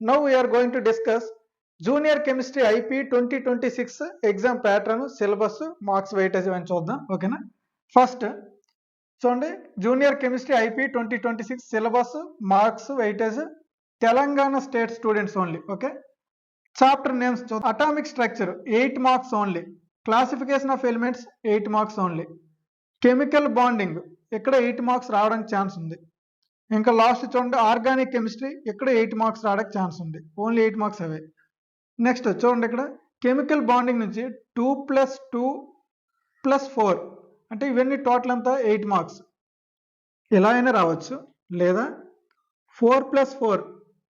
Now we are going to discuss Junior Chemistry IP 2026 exam pattern, syllabus, marks, weightage అని చూద్దాం. ఓకేనా? First చూడండి, junior chemistry IP 2026 syllabus, marks, weightage, Telangana state students only. Okay, chapter names చూద్దాం. Atomic structure 8 marks only. Classification of elements 8 marks only. Chemical bonding ఇక్కడ 8 marks రావడానికి chance ఉంది. ఇంకా last చూడండి, ఆర్గానిక్ కెమిస్ట్రీ ఇక్కడ 8 మార్క్స్ రావడానికి ఛాన్స్ ఉంది. ఓన్లీ 8 మార్క్స్ అవే. Next చూడండి, ఇక్కడ కెమికల్ బాండింగ్ నుంచి 2 + 2 + 4 అంటే ఇవన్నీ టోటల్ అంతా 8 మార్క్స్. ఇలా అయినా రావచ్చు, లేదా 4 + 4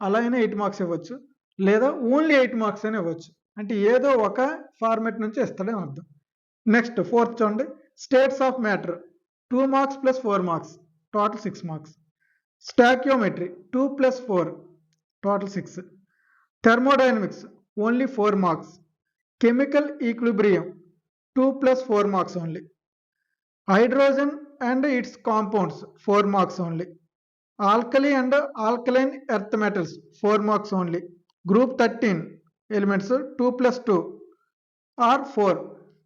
అలా అయినా 8 మార్క్స్ ఇవ్వచ్చు, లేదా ఓన్లీ 8 మార్క్స్ అయినా ఇవ్వచ్చు. అంటే ఏదో ఒక ఫార్మెట్ నుంచి ఇస్తాడని అర్థం. నెక్స్ట్ ఫోర్త్ చూడండి, states of matter 2 marks + 4 marks, total 6 marks. Stoichiometry 2 + 4 total 6. Thermodynamics only 4 marks. Chemical equilibrium 2 + 4 marks only. Hydrogen and its compounds 4 marks only. Alkali and alkaline earth metals 4 marks only. Group 13 elements 2 + 2 or 4,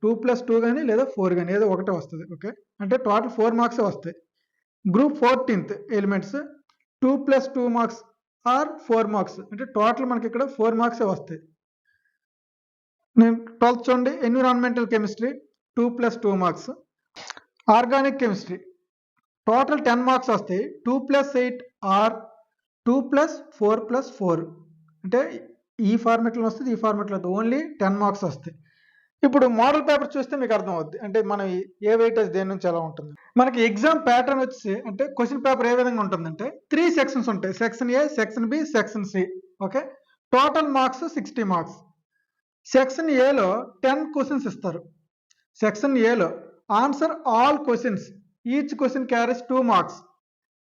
2 + 2 కానీ లేదా 4 కానీ ఏదో ఒకటే వస్తుంది. Okay, అంటే total 4 marks వస్తాయి. Group 14th elements 2 + 2 marks or 4 marks, అంటే total మనకి ఇక్కడ 4 మార్క్స్ వస్తాయి. నేను 12th చూడండి, environmental chemistry 2 + 2 marks. Organic chemistry total 10 marks వస్తాయి. 2 + 8 ఆర్ 2 + 4 + 4, అంటే ఈ ఫార్మెట్లో వస్తుంది, ఈ ఫార్మెట్లో ఓన్లీ 10 మార్క్స్ వస్తాయి. ఇప్పుడు మోడల్ పేపర్ చూస్తే మీకు అర్థం అవుద్ది, అంటే మనం ఏ వెయిటేజ్ దేని నుంచి ఎలా ఉంటుంది. మనకి ఎగ్జామ్ ప్యాటర్న్ వచ్చి అంటే క్వశ్చన్ పేపర్ ఏ విధంగా ఉంటుందంటే 3 సెక్షన్స్ ఉంటాయి. Section A, section B, section C. Okay, total marks 60 marks. Section ఏలో 10 క్వశ్చన్స్ ఇస్తారు. సెక్షన్ ఏలో answer all questions, each question carries 2 marks.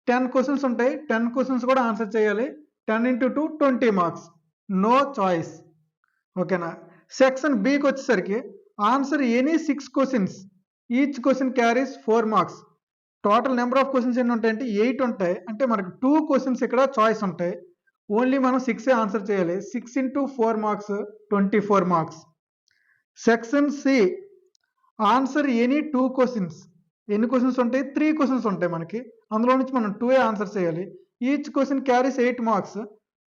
10 questions ఉంటాయి, 10 క్వశ్చన్స్ కూడా ఆన్సర్ చేయాలి. 10 × 2 20 మార్క్స్, నో చాయిస్. ఓకేనా? సెక్షన్ బికి వచ్చేసరికి answer any 6 questions, each question carries 4 marks. Total number of questions ఎన్ని ఉంటాయి అంటే 8 ఉంటాయి. అంటే మనకి 2 క్వశ్చన్స్ ఇక్కడ చాయిస్ ఉంటాయి. ఓన్లీ మనం 6 ఆన్సర్ చేయాలి. 6 × 4 marks 24 marks. Section C answer any 2 questions. ఎన్ని క్వశ్చన్స్ ఉంటాయి? 3 క్వశ్చన్స్ ఉంటాయి మనకి. అందులో నుంచి మనం 2 ఆన్సర్ చేయాలి. Each question carries 8 marks.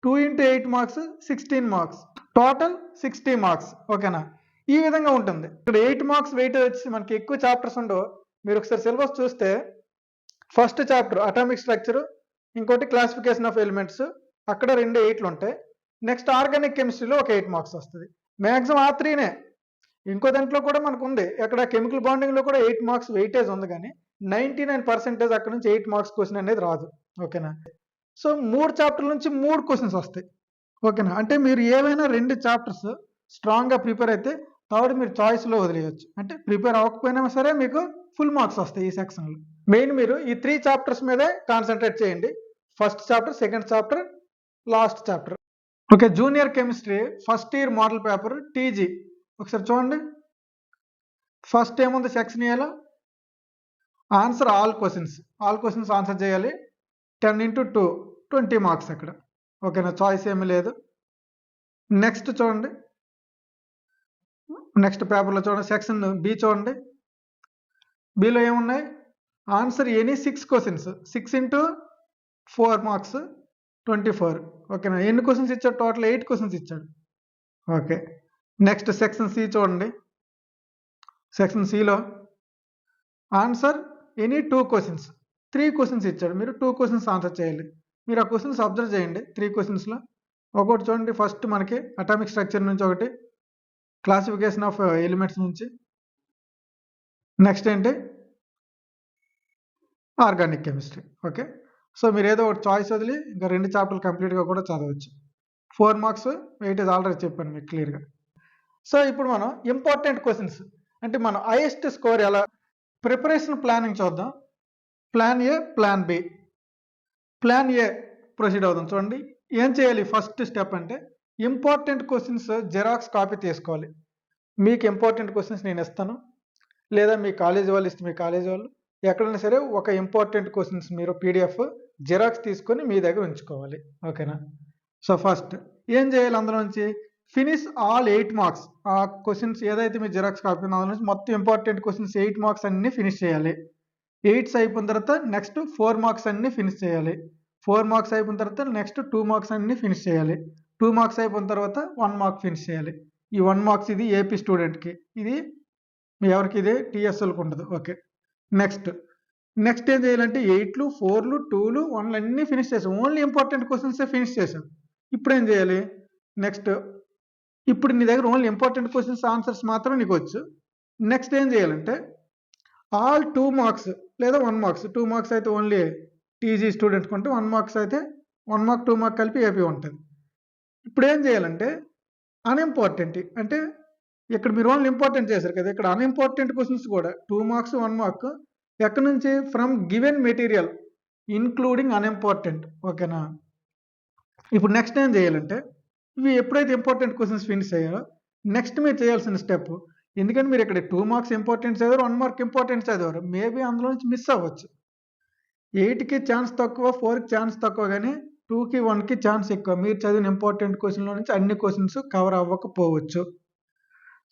2 × 8 marks 16 marks, total 60 marks. ఓకేనా? ఈ విధంగా ఉంటుంది. ఇక్కడ 8 మార్క్స్ వెయిటేజ్ వచ్చి మనకి ఎక్కువ చాప్టర్స్ ఉండవు. మీరు ఒకసారి సిలబస్ చూస్తే ఫస్ట్ చాప్టర్ అటామిక్ స్ట్రక్చర్, ఇంకోటి క్లాసిఫికేషన్ ఆఫ్ ఎలిమెంట్స్, అక్కడ 2 8లు ఉంటాయి. నెక్స్ట్ ఆర్గానిక్ కెమిస్ట్రీలో ఒక 8 మార్క్స్ వస్తుంది. మ్యాక్సిమం ఆ 3నే. ఇంకో దాంట్లో కూడా మనకు ఉంది, అక్కడ కెమికల్ బాండింగ్లో కూడా 8 మార్క్స్ వెయిటేజ్ ఉంది, కానీ 99% అక్కడ నుంచి 8 మార్క్స్ క్వశ్చన్ అనేది రాదు. ఓకేనా? సో 3 చాప్టర్ల నుంచి 3 క్వశ్చన్స్ వస్తాయి. ఓకేనా? అంటే మీరు ఏవైనా 2 చాప్టర్స్ స్ట్రాంగ్గా ప్రిపేర్ అయితే థర్డ్ మీరు చాయిస్లో వదిలేయచ్చు. అంటే ప్రిపేర్ అవ్వకపోయినా సరే మీకు ఫుల్ మార్క్స్ వస్తాయి ఈ సెక్షన్లో. మెయిన్ మీరు ఈ 3 చాప్టర్స్ మీదే కాన్సన్ట్రేట్ చేయండి. First chapter, second chapter, last chapter. Okay, junior chemistry first year model paper TG ఒకసారి చూడండి. ఫస్ట్ ఏముంది సెక్షన్ ఏలో ఆన్సర్ ఆల్ క్వశ్చన్స్ ఆన్సర్ చేయాలి. 10 × 2 20 మార్క్స్ అక్కడ. ఓకేనా? చాయిస్ ఏమీ లేదు. నెక్స్ట్ చూడండి, నెక్స్ట్ పేపర్లో చూడండి, సెక్షన్ బి చూడండి. బిలో ఏమున్నాయి? Answer any 6 questions, 6 × 4 marks 24. ఓకేనా? ఎన్ని క్వశ్చన్స్ ఇచ్చాడు? టోటల్ 8 క్వశ్చన్స్ ఇచ్చాడు. ఓకే, నెక్స్ట్ సెక్షన్ సి చూడండి. సెక్షన్ సిలో ఆన్సర్ ఎనీ 2 క్వశ్చన్స్, 3 క్వశ్చన్స్ ఇచ్చాడు. మీరు 2 క్వశ్చన్స్ ఆన్సర్ చేయాలి. మీరు ఆ క్వశ్చన్స్ అబ్జర్వ్ చేయండి. 3 క్వశ్చన్స్లో ఒకటి చూడండి, ఫస్ట్ మనకి అటామిక్ స్ట్రక్చర్ నుంచి ఒకటి, క్లాసిఫికేషన్ ఆఫ్ ఎలిమెంట్స్ నుంచి, నెక్స్ట్ ఏంటి ఆర్గానిక్ కెమిస్ట్రీ. ఓకే, సో మీరు ఏదో ఒకటి చాయిస్ వదిలి ఇంకా 2 చాప్టర్లు కంప్లీట్గా కూడా చదవచ్చు. 4 మార్క్స్ వెయిటేజ్ ఆల్రెడీ చెప్పాను మీకు క్లియర్గా. సో ఇప్పుడు మనం ఇంపార్టెంట్ క్వశ్చన్స్ అంటే మనం హైయెస్ట్ స్కోర్ ఎలా, ప్రిపరేషన్ ప్లానింగ్ చూద్దాం. Plan A, plan B. Plan A proceed అవుదాం. చూడండి, ఏం చేయాలి? ఫస్ట్ స్టెప్ అంటే ఇంపార్టెంట్ క్వశ్చన్స్ జెరాక్స్ కాపీ తీసుకోవాలి. మీకు ఇంపార్టెంట్ క్వశ్చన్స్ నేను ఇస్తాను, లేదా మీ కాలేజీ వాళ్ళు ఇస్తే మీ కాలేజీ వాళ్ళు, ఎక్కడైనా సరే ఒక ఇంపార్టెంట్ క్వశ్చన్స్ మీరు పీడిఎఫ్ జెరాక్స్ తీసుకొని మీ దగ్గర ఉంచుకోవాలి. ఓకేనా? సో ఫస్ట్ ఏం చేయాలి అందులో నుంచి ఫినిష్ ఆల్ 8 మార్క్స్. ఆ క్వశ్చన్స్ ఏదైతే మీరు జిరాక్స్ కాపీ ఉందో అందులో నుంచి మొత్తం ఇంపార్టెంట్ క్వశ్చన్స్ 8 మార్క్స్ అన్ని ఫినిష్ చేయాలి. 8 అయిపోయిన తర్వాత నెక్స్ట్ 4 మార్క్స్ అన్ని ఫినిష్ చేయాలి. 4 మార్క్స్ అయిపోయిన తర్వాత నెక్స్ట్ 2 మార్క్స్ అన్ని ఫినిష్ చేయాలి. 2 మార్క్స్ అయిపోయిన తర్వాత 1 మార్క్ ఫినిష్ చేయాలి. ఈ 1 మార్క్స్ ఇది ఏపీ స్టూడెంట్కి, ఇది ఎవరికి ఇది టీఎస్ఎల్కి ఉండదు. ఓకే, నెక్స్ట్ ఏం చేయాలంటే 8లు 4లు 2లు 1లు అన్నీ ఫినిష్ చేసాం. ఓన్లీ ఇంపార్టెంట్ క్వశ్చన్సే ఫినిష్ చేసాం. ఇప్పుడు ఏం చేయాలి నెక్స్ట్, ఇప్పుడు నీ దగ్గర ఓన్లీ ఇంపార్టెంట్ క్వశ్చన్స్ ఆన్సర్స్ మాత్రం నీకు వచ్చు. నెక్స్ట్ ఏం చేయాలంటే ఆల్ 2 మార్క్స్ లేదా 1 మార్క్స్, 2 మార్క్స్ అయితే ఓన్లీ టీజీ స్టూడెంట్కి ఉంటే 1 మార్క్స్ అయితే 1 మార్క్ 2 మార్క్ కలిపి ఏపీ ఉంటుంది. ఇప్పుడు ఏం చేయాలంటే అన్ఇంపార్టెంట్, అంటే ఇక్కడ మీరు ఓన్లీ ఇంపార్టెంట్ చేశారు కదా, ఇక్కడ అన్ఇంపార్టెంట్ క్వశ్చన్స్ కూడా 2 మార్క్స్ 1 మార్క్ ఎక్కడి నుంచి from given material including unimportant. ఓకేనా, ఇప్పుడు నెక్స్ట్ ఏం చేయాలంటే ఇవి ఎప్పుడైతే ఇంపార్టెంట్ క్వశ్చన్స్ ఫినిష్ అయ్యారో నెక్స్ట్ మీరు చేయాల్సిన స్టెప్, ఎందుకంటే మీరు ఇక్కడ 2 మార్క్స్ ఇంపార్టెంట్ చదివారు, 1 మార్క్ ఇంపార్టెంట్ చదివారు, మేబీ అందులో నుంచి మిస్ అవ్వచ్చు. 8కి ఛాన్స్ తక్కువ, 4కి ఛాన్స్ తక్కువ, కానీ 2కి 1కి ఛాన్స్ ఎక్కువ. మీరు చదివిన ఇంపార్టెంట్ క్వశ్చన్లో నుంచి అన్ని క్వశ్చన్స్ కవర్ అవ్వకపోవచ్చు.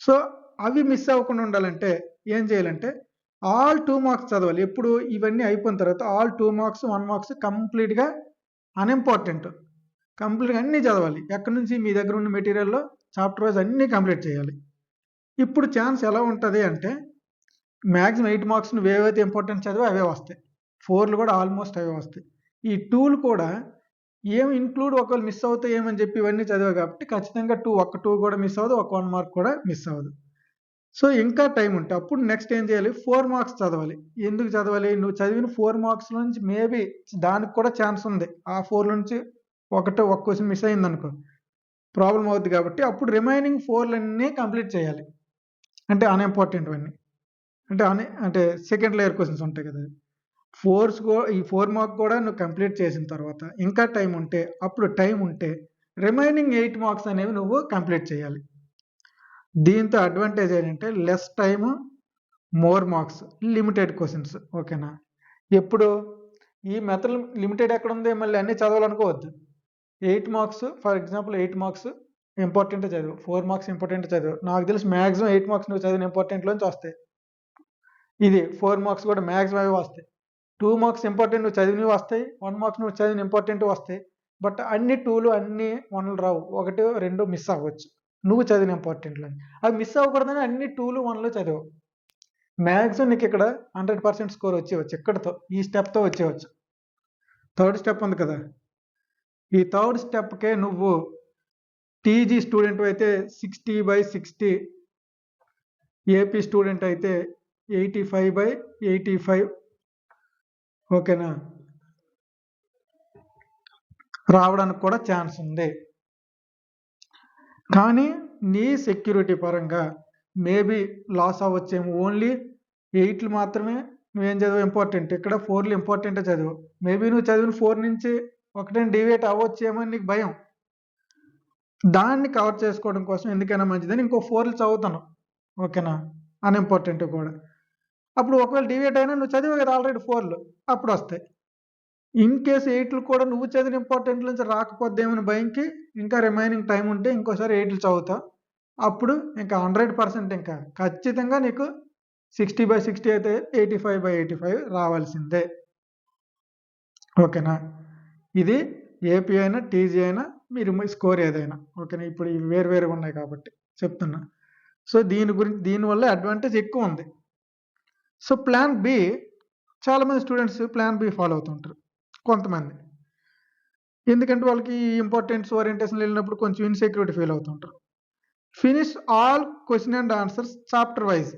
సో అవి మిస్ అవ్వకుండా ఉండాలంటే ఏం చేయాలంటే ఆల్ 2 మార్క్స్ చదవాలి. ఎప్పుడు ఇవన్నీ అయిపోయిన తర్వాత ఆల్ 2 మార్క్స్ 1 మార్క్స్ కంప్లీట్గా అన్ఇంపార్టెంట్ కంప్లీట్గా అన్నీ చదవాలి. ఎక్కడి నుంచి మీ దగ్గర ఉన్న మెటీరియల్లో చాప్టర్ వైజ్ అన్నీ కంప్లీట్ చేయాలి. ఇప్పుడు ఛాన్స్ ఎలా ఉంటుంది అంటే మ్యాక్సిమం 8 మార్క్స్ నువ్వు ఏవైతే ఇంపార్టెంట్ చదివో అవే వస్తాయి, 4లు కూడా ఆల్మోస్ట్ అవే వస్తాయి. ఈ 2లు కూడా ఏం ఇంక్లూడ్ ఒకవేళ మిస్ అవుతాయి ఏమని చెప్పి ఇవన్నీ చదివావు కాబట్టి ఖచ్చితంగా 2 కూడా మిస్ అవ్వదు, ఒక 1 మార్క్ కూడా మిస్ అవ్వదు. సో ఇంకా టైం ఉంటే అప్పుడు నెక్స్ట్ ఏం చేయాలి 4 మార్క్స్ చదవాలి. ఎందుకు చదవాలి, నువ్వు చదివిన 4 మార్క్స్ నుంచి మేబీ దానికి కూడా ఛాన్స్ ఉంది. ఆ 4 నుంచి ఒక క్వశ్చన్ మిస్ అయింది అనుకో ప్రాబ్లం అవుతుంది. కాబట్టి అప్పుడు రిమైనింగ్ 4లన్నీ కంప్లీట్ చేయాలి. అంటే అన్ఇంపార్టెంట్ అన్నీ, అంటే సెకండ్ లేయర్ క్వశ్చన్స్ ఉంటాయి కదా, ఈ 4 మార్క్ కూడా నువ్వు కంప్లీట్ చేసిన తర్వాత ఇంకా టైం ఉంటే అప్పుడు టైం ఉంటే రిమైనింగ్ 8 మార్క్స్ అనేవి నువ్వు కంప్లీట్ చేయాలి. దీంతో అడ్వాంటేజ్ ఏంటంటే less time more marks, limited questions. ఓకేనా, ఎప్పుడు ఈ మెథడ్ లిమిటెడ్ ఎక్కడ ఉంది, మళ్ళీ అన్నీ చదవాలనుకోవద్దు. 8 marks for example 8 marks important చదివు, 4 మార్క్స్ ఇంపార్టెంట్ చదివు, నాకు తెలిసి మ్యాక్సిమం 8 మార్క్స్ నువ్వు చదివిన ఇంపార్టెంట్లోంచి వస్తాయి. ఇది 4 మార్క్స్ కూడా మ్యాక్సిమం అవి వస్తాయి. 2 మార్క్స్ ఇంపార్టెంట్ నువ్వు చదివినవి వస్తాయి, 1 మార్క్స్ నువ్వు చదివిన ఇంపార్టెంట్ వస్తాయి. బట్ అన్ని 2లు అన్ని 1లు రావు, 1 2 మిస్ అవ్వచ్చు నువ్వు చదివిన ఇంపార్టెంట్లో. అవి మిస్ అవ్వకూడదని అన్ని 2లు 1లు చదివు. మ్యాక్సిమం నీకు ఇక్కడ 100% స్కోర్ వచ్చేవచ్చు, ఇక్కడతో ఈ స్టెప్తో వచ్చేవచ్చు. థర్డ్ స్టెప్ ఉంది కదా, ఈ థర్డ్ స్టెప్కే నువ్వు టీజీ స్టూడెంట్ అయితే 60/60, ఏపీ స్టూడెంట్ అయితే 85/85. ఓకేనా, రావడానికి కూడా ఛాన్స్ ఉంది. కానీ నీ సెక్యూరిటీ పరంగా మేబీ లాస్ అవ్వచ్చేమో. ఓన్లీ 8లు మాత్రమే నువ్వేం చదివావు ఇంపార్టెంట్, ఇక్కడ 4లు ఇంపార్టెంటే చదివావు. మేబీ నువ్వు చదివిన 4 నుంచి ఒకటే డివేట్ అవ్వచ్చేమో అని నీకు భయం. దాన్ని కవర్ చేసుకోవడం కోసం ఎందుకైనా మంచిదని ఇంకో 4లు చదువుతాను. ఓకేనా, అన్ఇంపార్టెంట్ కూడా. అప్పుడు ఒకవేళ డివేట్ అయినా నువ్వు చదివావు కదా ఆల్రెడీ 4లు, అప్పుడు వస్తాయి. ఇన్ కేసు 8లు కూడా నువ్వు చదివిన ఇంపార్టెంట్ నుంచి రాకపోద్దేమని భయంకి ఇంకా రిమైనింగ్ టైం ఉంటే ఇంకోసారి 8లు చదువుతావు. అప్పుడు ఇంకా 100% ఇంకా ఖచ్చితంగా నీకు 60/60 అయితే 85/85 రావాల్సిందే. ఓకేనా, ఇది ఏపీ అయినా టీజీ అయినా మీరు స్కోర్ ఏదైనా. ఓకేనా, ఇప్పుడు ఇవి వేరువేరుగా ఉన్నాయి కాబట్టి చెప్తున్నా. సో దీనివల్ల అడ్వాంటేజ్ ఎక్కువ ఉంది. సో ప్లాన్ బి, చాలామంది స్టూడెంట్స్ ప్లాన్ బి ఫాలో అవుతుంటారు కొంతమంది. ఎందుకంటే వాళ్ళకి ఇంపార్టెన్స్ ఓరియంటేషన్ వెళ్ళినప్పుడు కొంచెం ఇన్సెక్యూరిటీ ఫీల్ అవుతుంటారు. Finish all question and answers chapter wise.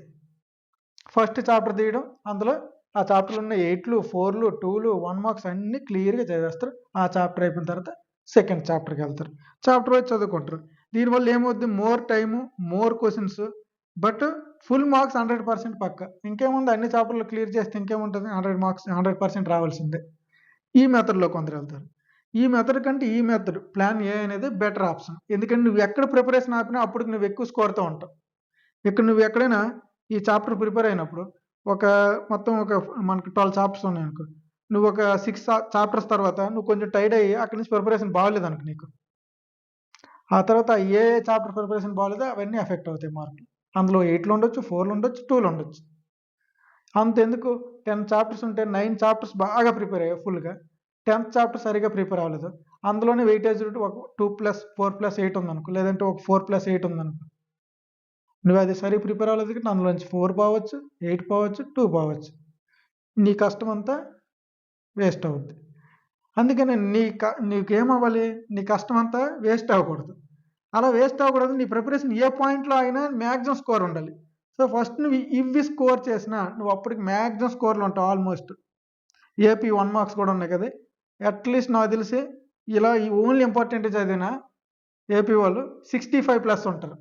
First chapter తీయడం, అందులో ఆ చాప్టర్లో ఉన్న 8లు 4లు 2లు 1 మార్క్స్ అన్నీ క్లియర్గా చదివేస్తారు. ఆ చాప్టర్ అయిపోయిన తర్వాత సెకండ్ చాప్టర్కి వెళ్తారు, చాప్టర్ వైజ్ చదువుకుంటారు. దీనివల్ల ఏమవుతుంది, more time more questions, but full marks 100% పక్క. ఇంకేముంది, అన్ని చాప్టర్లు క్లియర్ చేస్తే ఇంకేముంటుంది, 100 మార్క్స్ 100% రావాల్సిందే. ఈ మెథడ్లో కొందరు వెళ్తారు. ఈ మెథడ్ కంటే ఈ మెథడ్ ప్లాన్ ఏ అనేది బెటర్ ఆప్షన్. ఎందుకంటే నువ్వు ఎక్కడ ప్రిపరేషన్ ఆపినా అప్పుడు నువ్వు ఎక్కువ స్కోర్తో ఉంటావు. ఇక్కడ నువ్వు ఎక్కడైనా ఈ చాప్టర్ ప్రిపేర్ అయినప్పుడు మొత్తం మనకు 12 చాప్టర్స్ ఉన్నాయి అనుకో, నువ్వు ఒక 6 చాప్టర్స్ తర్వాత నువ్వు కొంచెం టైర్డ్ అయ్యి అక్కడి నుంచి ప్రిపరేషన్ బాగలేదు అనుకో, నీకు ఆ తర్వాత ఏ చాప్టర్ ప్రిపరేషన్ బాగాలేదో అవన్నీ ఎఫెక్ట్ అవుతాయి మార్కులు. అందులో 8లో ఉండొచ్చు, 4లో ఉండొచ్చు, 2లో ఉండొచ్చు. అంతెందుకు 10 చాప్టర్స్ ఉంటే 9 చాప్టర్స్ బాగా ప్రిపేర్ అయ్యావు ఫుల్గా, 10th చాప్టర్ సరిగా ప్రిపేర్ అవ్వలేదు, అందులోనే వెయిటేజ్ ఒక 2+4+8 ఉందనుకో, లేదంటే ఒక 4+8 ఉందనుకో, నువ్వు అది సరిగ్గా ప్రిపేర్ అవ్వలేదు కాబట్టి అందులోంచి 4 పోవచ్చు, 8 పోవచ్చు, 2 పోవచ్చు. నీ కష్టం అంతా వేస్ట్ అవుద్ది. అందుకని నీకేమవ్వాలి, నీ కష్టం అంతా వేస్ట్ అవ్వకూడదు. అలా వేస్ట్ అవ్వకూడదు, నీ ప్రిపరేషన్ ఏ పాయింట్లో అయినా మ్యాక్సిమం స్కోర్ ఉండాలి. సో ఫస్ట్ నువ్వు ఇవి స్కోర్ చేసినా నువ్వు అప్పటికి మ్యాక్సిమం స్కోర్లు ఉంటావు. ఆల్మోస్ట్ ఏపీ 1 మార్క్స్ కూడా ఉన్నాయి కదా, అట్లీస్ట్ నాకు తెలిసి ఇలా ఈ ఓన్లీ ఇంపార్టెంట్ చదివిన ఏపీ వాళ్ళు 65+ ఉంటారు.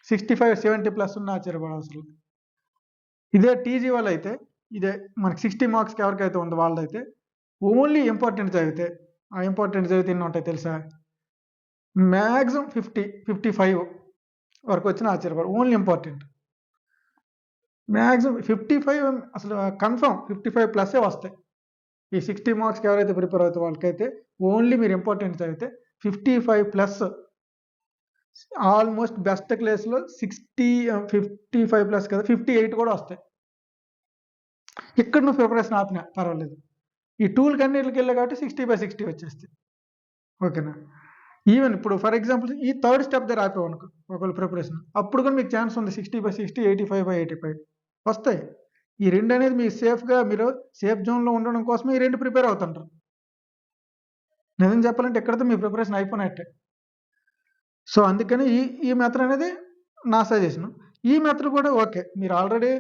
65-70+ ఉన్న ఆశ్చర్యపడవసరం. ఇదే టీజీ వాళ్ళు అయితే ఇదే మనకి 60 మార్క్స్కి ఎవరికైతే ఉందో వాళ్ళైతే ఓన్లీ ఇంపార్టెంట్ చదివితే, ఆ ఇంపార్టెంట్ చదివితే ఎన్ని ఉంటాయి తెలుసా, మ్యాక్సిమం 50-55 వరకు వచ్చిన ఆశ్చర్యపడు. ఓన్లీ ఇంపార్టెంట్ మ్యాక్సిమం 55, అసలు కన్ఫర్మ్ 55+ వస్తాయి. ఈ 60 మార్క్స్కి ఎవరైతే ప్రిపేర్ అవుతారో వాళ్ళకైతే ఓన్లీ మీరు ఇంపార్టెంట్ చదివితే 55+, ఆల్మోస్ట్ బెస్ట్ క్లాస్లో 55+ కదా 58 కూడా వస్తాయి. ఇక్కడ నువ్వు ప్రిపరేషన్ ఆపినా పర్వాలేదు, ఈ టూల్కి అన్నిటికి వెళ్ళా కాబట్టి 60/60 వచ్చేస్తాయి. ఓకేనా. ఈవెన్ ఇప్పుడు ఫర్ ఎగ్జాంపుల్ ఈ థర్డ్ స్టెప్ దగ్గర ఆపేవు అనుకో ఒకవేళ ప్రిపరేషన్, అప్పుడు కూడా మీకు ఛాన్స్ ఉంది 60/60, 85/85 వస్తాయి. ఈ రెండు అనేది మీ సేఫ్గా, మీరు సేఫ్ జోన్లో ఉండడం కోసమే ఈ రెండు ప్రిపేర్ అవుతుంటారు. నిజం చెప్పాలంటే ఎక్కడితో మీ ప్రిపరేషన్ అయిపోయినట్టే. సో అందుకని ఈ మెథడ్ అనేది నా సజెషన్. ఈ మెథడ్ కూడా ఓకే, మీరు ఆల్రెడీ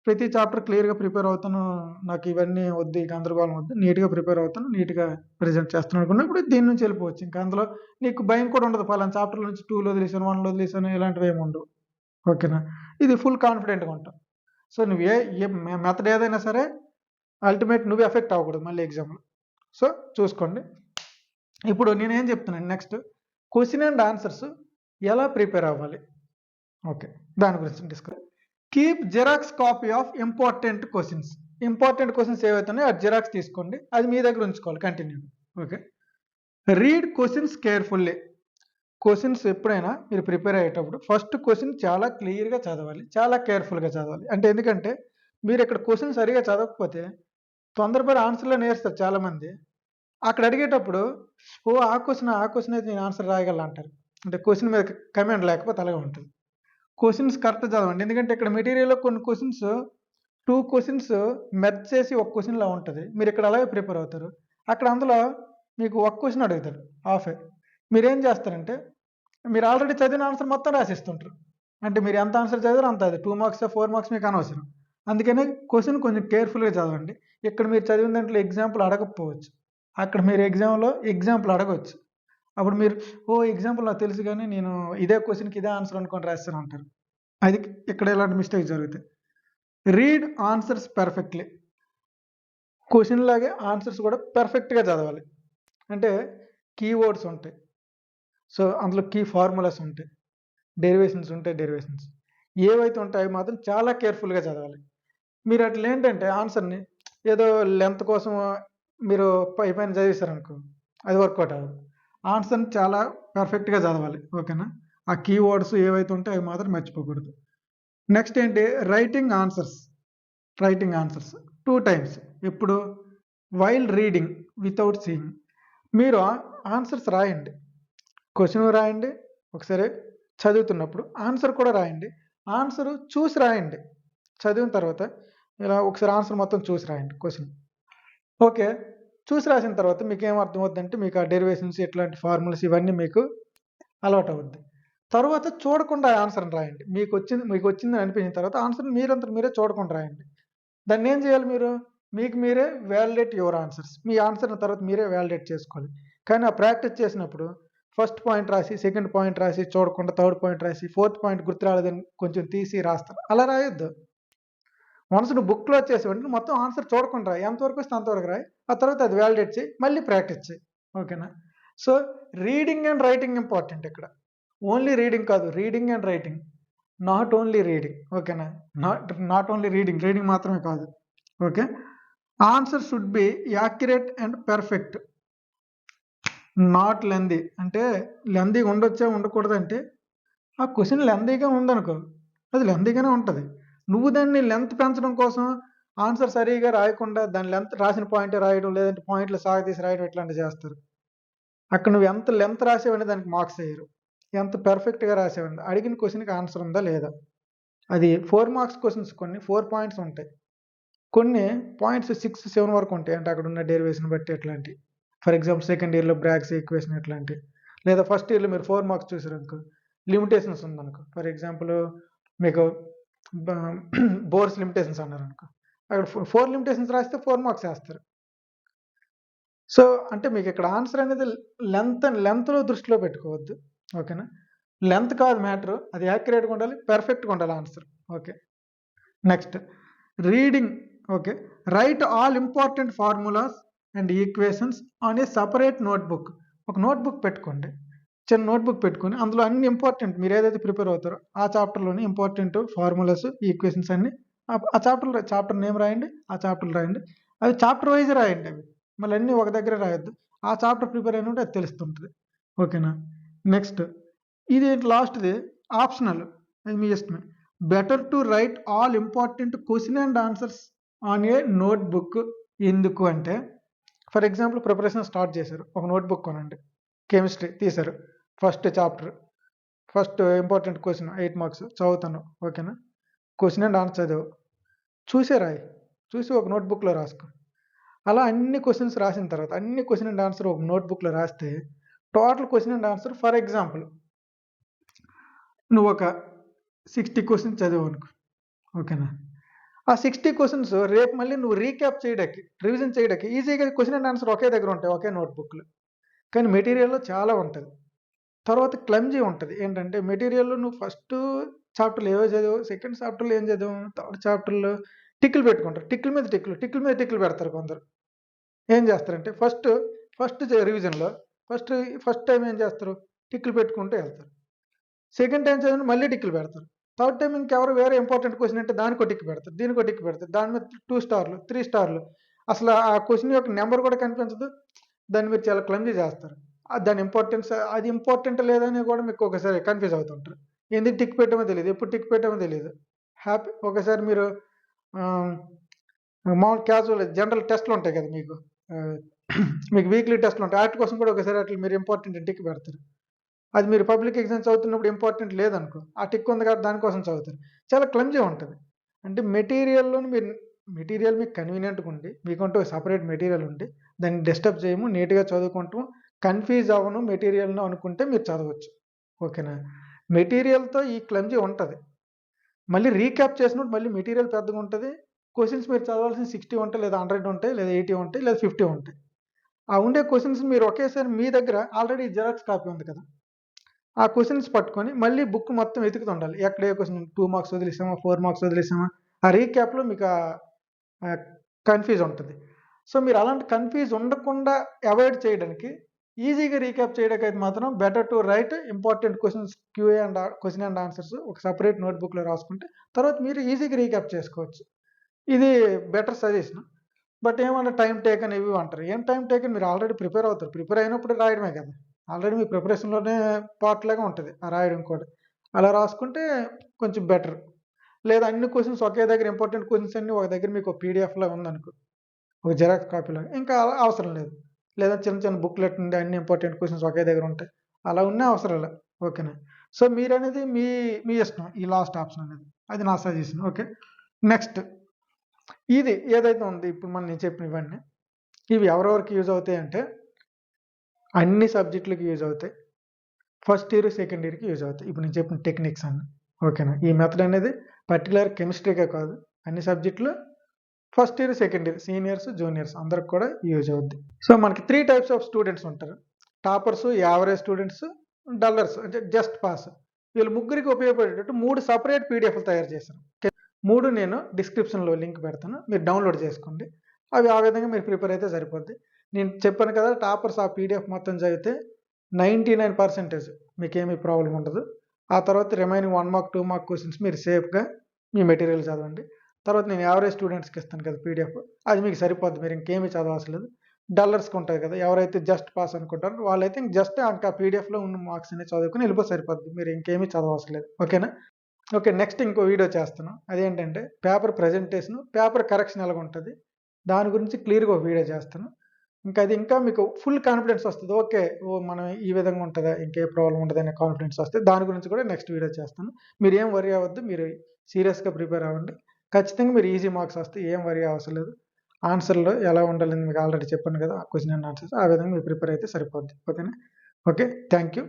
ప్రతి చాప్టర్ క్లియర్గా ప్రిపేర్ అవుతాను, నాకు ఇవన్నీ వద్దు, ఈ గందరగోళం వద్దు, నీట్గా ప్రిపేర్ అవుతాను, నీట్గా ప్రజెంట్ చేస్తాను అనుకున్నప్పుడు దీని నుంచి వెళ్ళిపోవచ్చు. ఇంకా అందులో నీకు భయం కూడా ఉండదు, పలానా చాప్టర్ నుంచి 2లో వదిలేసాను, 1లో వదిలేసాను, ఇలాంటివి ఏమి ఉండవు. ఓకేనా. ఇది ఫుల్ కాన్ఫిడెంట్గా ఉంటావు. సో నువ్వు ఏ మెథడ్ ఏదైనా సరే అల్టిమేట్ నువ్వు ఎఫెక్ట్ అవ్వకూడదు మళ్ళీ ఎగ్జామ్లో. సో చూసుకోండి. ఇప్పుడు నేనేం చెప్తున్నాను, నెక్స్ట్ క్వశ్చన్ అండ్ ఆన్సర్స్ ఎలా ప్రిపేర్ అవ్వాలి. ఓకే, దాని గురించి discuss. Keep xerox copy of important questions. Important questions ఏవైతే ఉన్నాయో అది జిరాక్స్ తీసుకోండి, అది మీ దగ్గర ఉంచుకోవాలి continue. Okay. Read questions carefully. Questions ఎప్పుడైనా మీరు ప్రిపేర్ అయ్యేటప్పుడు ఫస్ట్ క్వశ్చన్ చాలా క్లియర్గా చదవాలి, చాలా కేర్ఫుల్గా చదవాలి. అంటే ఎందుకంటే మీరు ఇక్కడ క్వశ్చన్ సరిగా చదవకపోతే తొందరపడి ఆన్సర్లో నేర్స్తారు చాలామంది. అక్కడ అడిగేటప్పుడు ఆ క్వశ్చన్ అయితే నేను ఆన్సర్ రాయగలను అంటారు. అంటే క్వశ్చన్ మీద కమాండ్ లేకపోతే అలాగే ఉంటుంది. క్వశ్చన్స్ కరెక్ట్ చదవండి, ఎందుకంటే ఇక్కడ మెటీరియల్లో కొన్ని క్వశ్చన్స్ 2 క్వశ్చన్స్ మెర్జ్ చేసి ఒక క్వశ్చన్లా ఉంటుంది. మీరు ఇక్కడ అలాగే ప్రిపేర్ అవుతారు, అక్కడ అందులో మీకు ఒక క్వశ్చన్ అడుగుతారు హాఫే. మీరేం చేస్తారంటే మీరు ఆల్రెడీ చదివిన ఆన్సర్ మొత్తం రాసిస్తుంటారు. అంటే మీరు ఎంత ఆన్సర్ చదివారో అంత, అది 2 మార్క్స్ 4 మార్క్స్ మీకు అనవసరం. అందుకనే క్వశ్చన్ కొంచెం కేర్ఫుల్గా చదవండి. ఇక్కడ మీరు చదివిన దాంట్లో ఎగ్జాంపుల్ అడగకపోవచ్చు, అక్కడ మీరు ఎగ్జామ్లో ఎగ్జాంపుల్ అడగవచ్చు. అప్పుడు మీరు ఎగ్జాంపుల్ నాకు తెలుసు కానీ నేను ఇదే క్వశ్చన్కి ఇదే ఆన్సర్ అనుకొని రాస్తాను అంటారు. అది ఇక్కడ ఇలాంటి మిస్టేక్ జరుగుతాయి. Read answers perfectly. క్వశ్చన్ లాగే ఆన్సర్స్ కూడా పర్ఫెక్ట్గా చదవాలి. అంటే కీవర్డ్స్ ఉంటాయి, సో అందులో కీ ఫార్ములాస్ ఉంటాయి, డెరివేషన్స్ ఉంటాయి, డెరివేషన్స్ ఏవైతే ఉంటాయో మాత్రం చాలా కేర్ఫుల్గా చదవాలి. మీరు అట్లా ఏంటంటే ఆన్సర్ని ఏదో లెంత్ కోసం మీరు పైన చదివేశారనుకో, అది వర్కౌట్ అవ్వదు. ఆన్సర్ని చాలా పర్ఫెక్ట్గా చదవాలి. ఓకేనా. ఆ కీవర్డ్స్ ఏవైతే ఉంటాయో అవి మాత్రం మర్చిపోకూడదు. నెక్స్ట్ ఏంటి, రైటింగ్ ఆన్సర్స్ 2 times. ఇప్పుడు వైల్ రీడింగ్ వితౌట్ సీయింగ్. మీరు ఆన్సర్స్ రాయండి, క్వశ్చన్ రాయండి, ఒకసారి చదువుతున్నప్పుడు ఆన్సర్ కూడా రాయండి. ఆన్సర్ చూసి రాయండి, చదివిన తర్వాత ఇలా ఒకసారి ఆన్సర్ మొత్తం చూసి రాయండి క్వశ్చన్. ఓకే, చూసి రాసిన తర్వాత మీకు ఏం అర్థం అవుతుందంటే మీకు ఆ డెరివేషన్స్ ఎట్లాంటి ఫార్ములాస్ ఇవన్నీ మీకు అలవాటు అవుద్ది. తర్వాత చూడకుండా ఆన్సర్ని రాయండి. మీకు వచ్చింది అనిపించిన తర్వాత ఆన్సర్ మీరే చూడకుండా రాయండి. దాన్ని ఏం చేయాలి, మీకు మీరే వ్యాలిడేట్ యువర్ ఆన్సర్స్. మీ ఆన్సర్ని తర్వాత మీరే వ్యాలిడేట్ చేసుకోవాలి. కానీ ఆ ప్రాక్టీస్ చేసినప్పుడు ఫస్ట్ పాయింట్ రాసి, సెకండ్ పాయింట్ రాసి చూడకుండా, థర్డ్ పాయింట్ రాసి, ఫోర్త్ పాయింట్ గుర్తు రాలేదని కొంచెం తీసి రాస్తారు. అలా రాయొద్దు. వన్స్ నువ్వు బుక్లో వచ్చేసి మొత్తం ఆన్సర్ చూడకుండా ఎంతవరకు వస్తే అంతవరకు రాయి, ఆ తర్వాత అది వ్యాలిడేట్ చేయి, మళ్ళీ ప్రాక్టీస్ చేయి. ఓకేనా. So reading and writing important ఇక్కడ. ఓన్లీ రీడింగ్ కాదు, reading and writing, not only reading. ఓకేనా. నాట్ ఓన్లీ రీడింగ్ మాత్రమే కాదు. Okay. Answer should be accurate and perfect. Not lengthy అంటే లెందీగా ఉండొచ్చా ఉండకూడదంటే ఆ క్వశ్చన్ లెందీగా ఉందనుకో అది లెందీగానే ఉంటుంది. నువ్వు దాన్ని లెంత్ పెంచడం కోసం ఆన్సర్ సరిగా రాయకుండా దాని లెంత్ రాసిన పాయింటే రాయడం, లేదంటే పాయింట్లు సాగతీసి రాయడం ఇట్లాంటివి చేస్తారు. అక్కడ నువ్వు ఎంత లెంత్ రాసావని దానికి మార్క్స్ వేయరు. ఎంత పెర్ఫెక్ట్గా రాసావని అడిగిన క్వశ్చన్కి ఆన్సర్ ఉందా లేదా. అది 4 మార్క్స్ క్వశ్చన్స్ కొన్ని 4 పాయింట్స్ ఉంటాయి, కొన్ని పాయింట్స్ 6, 7 వరకు ఉంటాయి. అంటే అక్కడ ఉన్న డెరివేషన్ బట్టి ఎట్లాంటి, ఫర్ ఎగ్జాంపుల్ సెకండ్ ఇయర్లో బ్రాగ్స్ ఈక్వేషన్ ఎట్లాంటి, లేదా ఫస్ట్ ఇయర్లో మీరు 4 మార్క్స్ చూసారు అనుకో లిమిటేషన్స్ ఉందనుకో, ఫర్ ఎగ్జాంపుల్ మీకు బోర్స్ లిమిటేషన్స్ అన్నారు అనుకో, అక్కడ 4 లిమిటేషన్స్ రాస్తే 4 మార్క్స్ వేస్తారు. సో అంటే మీకు ఇక్కడ ఆన్సర్ అనేది లెంత్లో దృష్టిలో పెట్టుకోవద్దు, ఓకేనా. లెంత్ కాదు మ్యాటర్, అది యాక్యురేట్గా ఉండాలి, పెర్ఫెక్ట్గా ఉండాలి answer. Okay, next reading. Okay, right all important formulas and equations on a separate notebook. ఒక నోట్బుక్ పెట్టుకోండి, చిన్న నోట్బుక్ పెట్టుకొని అందులో అన్ని ఇంపార్టెంట్ మీరు ఏదైతే ప్రిపేర్ అవుతారో ఆ చాప్టర్లోని ఇంపార్టెంట్ ఫార్ములాస్, ఈక్వేషన్స్ అన్ని ఆ చాప్టర్ నేమ్ రాయండి, ఆ చాప్టర్లు రాయండి. అవి చాప్టర్ వైజ్ రాయండి, అవి మళ్ళీ అన్నీ ఒక దగ్గర రాయొద్దు. ఆ చాప్టర్ ప్రిపేర్ అయిన ఉంటే అది తెలుస్తుంటుంది, ఓకేనా. నెక్స్ట్ ఇది లాస్ట్ది ఆప్షనల్, అది మీ ఇష్టమే. Better to right all important question and answers on a notebook. ఎందుకు అంటే ఫర్ ఎగ్జాంపుల్ ప్రిపరేషన్ స్టార్ట్ చేశారు, ఒక నోట్బుక్ కొనండి, కెమిస్ట్రీ తీశారు, first chapter, first important question 8 marks చదువుతాను, ఓకేనా. క్వశ్చన్ అండ్ ఆన్సర్ చదువు, చూసే రాయి, చూసి ఒక నోట్బుక్లో రాసుకో. అలా అన్ని క్వశ్చన్స్ రాసిన తర్వాత అన్ని క్వశ్చన్ అండ్ ఆన్సర్ ఒక నోట్బుక్లో రాస్తే total question and answer, for example నువ్వు ఒక 60 క్వశ్చన్స్ చదివావు అనుకో, ఓకేనా. ఆ 60 క్వశ్చన్స్ రేపు మళ్ళీ నువ్వు రీక్యాప్ చేయడానికి, రివిజన్ చేయడానికి ఈజీగా క్వశ్చన్ అండ్ ఆన్సర్ ఒకే దగ్గర ఉంటాయి, ఒకే నోట్బుక్లో. కానీ మెటీరియల్లో చాలా ఉంటుంది. తర్వాత క్లమ్జీ ఉంటుంది, ఏంటంటే మెటీరియల్లో నువ్వు ఫస్ట్ చాప్టర్లు ఏవో చదివావు, సెకండ్ చాప్టర్లో ఏం చదివావు, థర్డ్ చాప్టర్లో టిక్కులు పెట్టుకుంటారు, టిక్కుల మీద టిక్కులు పెడతారు కొందరు. ఏం చేస్తారంటే ఫస్ట్ రివిజన్లో ఫస్ట్ టైం ఏం చేస్తారు, టిక్కులు పెట్టుకుంటూ వెళ్తారు. సెకండ్ టైం చదివిన మళ్ళీ టిక్కులు పెడతారు. థర్డ్ టైం ఇంకెవరు వేరే ఇంపార్టెంట్ క్వశ్చన్ అంటే దానికో టిక్ పెడతారు, దీనికో టిక్ పెడతారు, దాని మీద 2 స్టార్లు 3 స్టార్లు. అసలు ఆ క్వశ్చన్ యొక్క నెంబర్ కూడా కనిపించదు, దాన్ని మీరు చాలా క్లమ్జీ చేస్తారు. దాని ఇంపార్టెన్స్, అది ఇంపార్టెంట్ లేదని కూడా మీకు ఒకసారి కన్ఫ్యూజ్ అవుతుంటారు. ఎందుకు టిక్ పెట్టామో తెలియదు, ఎప్పుడు టిక్ పెట్టామో తెలియదు. ఒకసారి మీరు మామూలు క్యాజువల్ జనరల్ టెస్ట్లు ఉంటాయి కదా మీకు, మీకు వీక్లీ టెస్ట్లు ఉంటాయి, వాటి కోసం కూడా ఒకసారి అట్లా మీరు ఇంపార్టెంట్ టిక్ పెడతారు. అది మీరు పబ్లిక్ ఎగ్జామ్స్ చదువుతున్నప్పుడు ఇంపార్టెంట్ లేదనుకో, ఆ టిక్ ఉంది కాబట్టి దానికోసం చదువుతారు. చాలా క్లమ్జీ ఉంటుంది. అంటే మెటీరియల్లోని మెటీరియల్ మీకు కన్వీనియంట్గా ఉండి, మీకంటూ సపరేట్ మెటీరియల్ ఉండి, దాన్ని డిస్టర్బ్ చేయము, నీట్గా చదువుకుంటాము, కన్ఫ్యూజ్ అవ్వను మెటీరియల్ను అనుకుంటే మీరు చదవచ్చు, ఓకేనా. మెటీరియల్తో ఈ క్లమ్జీ ఉంటుంది. మళ్ళీ రీక్యాప్ చేసినప్పుడు మళ్ళీ మెటీరియల్ పెద్దగా ఉంటుంది. క్వశ్చన్స్ మీరు చదవాల్సిన 60 ఉంటాయి, లేదా 100 ఉంటాయి, లేదా 80 ఉంటాయి, లేదా 50 ఉంటాయి. ఆ ఉండే క్వశ్చన్స్ మీరు ఒకేసారి మీ దగ్గర ఆల్రెడీ జిరాక్స్ కాపీ ఉంది కదా, ఆ క్వశ్చన్స్ పట్టుకొని మళ్ళీ బుక్ మొత్తం వెతుకుతూ ఉండాలి. ఎక్కడ ఏ క్వశ్చన్ 2 మార్క్స్ వదిలేసామా, 4 మార్క్స్ వదిలేసామా, ఆ రీక్యాప్లో మీకు కన్ఫ్యూజ్ ఉంటుంది. సో మీరు అలాంటి కన్ఫ్యూజ్ ఉండకుండా అవాయిడ్ చేయడానికి, ఈజీగా రీక్యాప్ చేయడానికి అయితే మాత్రం better to right important questions, QA and question and answers ఒక సపరేట్ నోట్బుక్లో రాసుకుంటే తర్వాత మీరు ఈజీగా రీక్యాప్ చేసుకోవచ్చు. ఇది బెటర్ సజెషన్. బట్ ఏమన్నా టైం టేకన్ ఇవి అంటారు. ఏం టైం టేకన్, మీరు ఆల్రెడీ ప్రిపేర్ అవుతారు, ప్రిపేర్ అయినప్పుడు రాయడమే కదా, ఆల్రెడీ మీ ప్రిపరేషన్లోనే పార్ట్ లాగా ఉంటుంది ఆ రాయడం కూడా. అలా రాసుకుంటే కొంచెం బెటర్. లేదా అన్ని క్వశ్చన్స్ ఒకే దగ్గర, ఇంపార్టెంట్ క్వశ్చన్స్ అన్ని ఒక దగ్గర మీకు పీడిఎఫ్లో ఉందనుకో, ఒక జిరాక్స్ కాపీలో, ఇంకా అవసరం లేదు. లేదా చిన్న చిన్న బుక్లెట్ నుండి అన్ని ఇంపార్టెంట్ క్వశ్చన్స్ ఒకే దగ్గర ఉంటాయి, అలా ఉన్న అవసరం లేదు, ఓకేనా. సో మీరు అనేది మీ ఇష్టం, ఈ లాస్ట్ ఆప్షన్ అనేది, అది నా సజెషన్, ఓకే. నెక్స్ట్ ఇది ఏదైతే ఉంది ఇప్పుడు నేను చెప్పిన ఇవన్నీ, ఇవి ఎవరెవరికి యూజ్ అవుతాయి అంటే అన్ని సబ్జెక్టులకి యూజ్ అవుతాయి, ఫస్ట్ ఇయర్ సెకండ్ ఇయర్కి యూజ్ అవుతాయి. ఇప్పుడు నేను చెప్పిన టెక్నిక్స్ అన్ని, ఓకేనా. ఈ మెథడ్ అనేది పర్టికులర్ కెమిస్ట్రీకే కాదు, అన్ని సబ్జెక్టులు first year second year, seniors juniors అందరికి కూడా యూజ్ అవుద్ది. సో మనకి 3 టైప్స్ ఆఫ్ స్టూడెంట్స్ ఉంటారు, టాపర్స్, యావరేజ్ స్టూడెంట్స్, డల్లర్స్ అంటే జస్ట్ పాస్. వీళ్ళు ముగ్గురికి ఉపయోగపడేటట్టు 3 సపరేట్ పీడిఎఫ్లు తయారు చేశాను. 3 నేను డిస్క్రిప్షన్లో లింక్ పెడతాను, మీరు డౌన్లోడ్ చేసుకోండి. అవి ఆ విధంగా మీరు ప్రిపేర్ అయితే సరిపోద్ది. నేను చెప్పాను కదా, టాపర్స్ ఆ పీడిఎఫ్ మొత్తం చదివితే 99% మీకేమీ ప్రాబ్లం ఉండదు. ఆ తర్వాత రిమైనింగ్ 1 మార్క్ 2 మార్క్ క్వశ్చన్స్ మీరు సేఫ్గా మీ మెటీరియల్ చదవండి. తర్వాత నేను యావరేజ్ స్టూడెంట్స్కి ఇస్తాను కదా పీడిఎఫ్, అది మీకు సరిపోద్ది, మీరు ఇంకేమీ చదవాల్సిన లేదు. డల్లర్స్కి ఉంటుంది కదా, ఎవరైతే జస్ట్ పాస్ అనుకుంటారో వాళ్ళైతే ఇంక జస్ట్ ఇంకా పీడిఎఫ్లో ఉన్న మార్క్స్ అనేది చదువుకుని వెళ్ళిపోతే సరిపోద్ది, మీరు ఇంకేమీ చదవవసరం లేదు. ఓకేనా? ఓకే, నెక్స్ట్ ఇంకో వీడియో చేస్తాను. అదేంటంటే పేపర్ ప్రజెంటేషన్, పేపర్ కరెక్షన్ ఎలాగ ఉంటుంది దాని గురించి క్లియర్గా ఒక వీడియో చేస్తాను. ఇంకా అది ఇంకా మీకు ఫుల్ కాన్ఫిడెన్స్ వస్తుంది. ఓకే, ఓ మనం ఈ విధంగా ఉంటుందా, ఇంకే ప్రాబ్లం ఉండదు అనే కాన్ఫిడెన్స్ వస్తుంది. దాని గురించి కూడా నెక్స్ట్ వీడియో చేస్తాను. మీరు ఏం వరీ అవ్వద్దు, మీరు సీరియస్గా ప్రిపేర్ అవ్వండి. ఖచ్చితంగా మీరు ఈజీ మార్క్స్ వస్తాయి, ఏం వరీ అవసరం లేదు. ఆన్సర్లో ఎలా ఉండాలని మీకు ఆల్రెడీ చెప్పాను కదా, క్వశ్చన్ అండ్ ఆన్సర్స్ ఆ విధంగా మీరు ప్రిపేర్ అయితే సరిపోద్ది. ఓకేనా? Okay, thank you.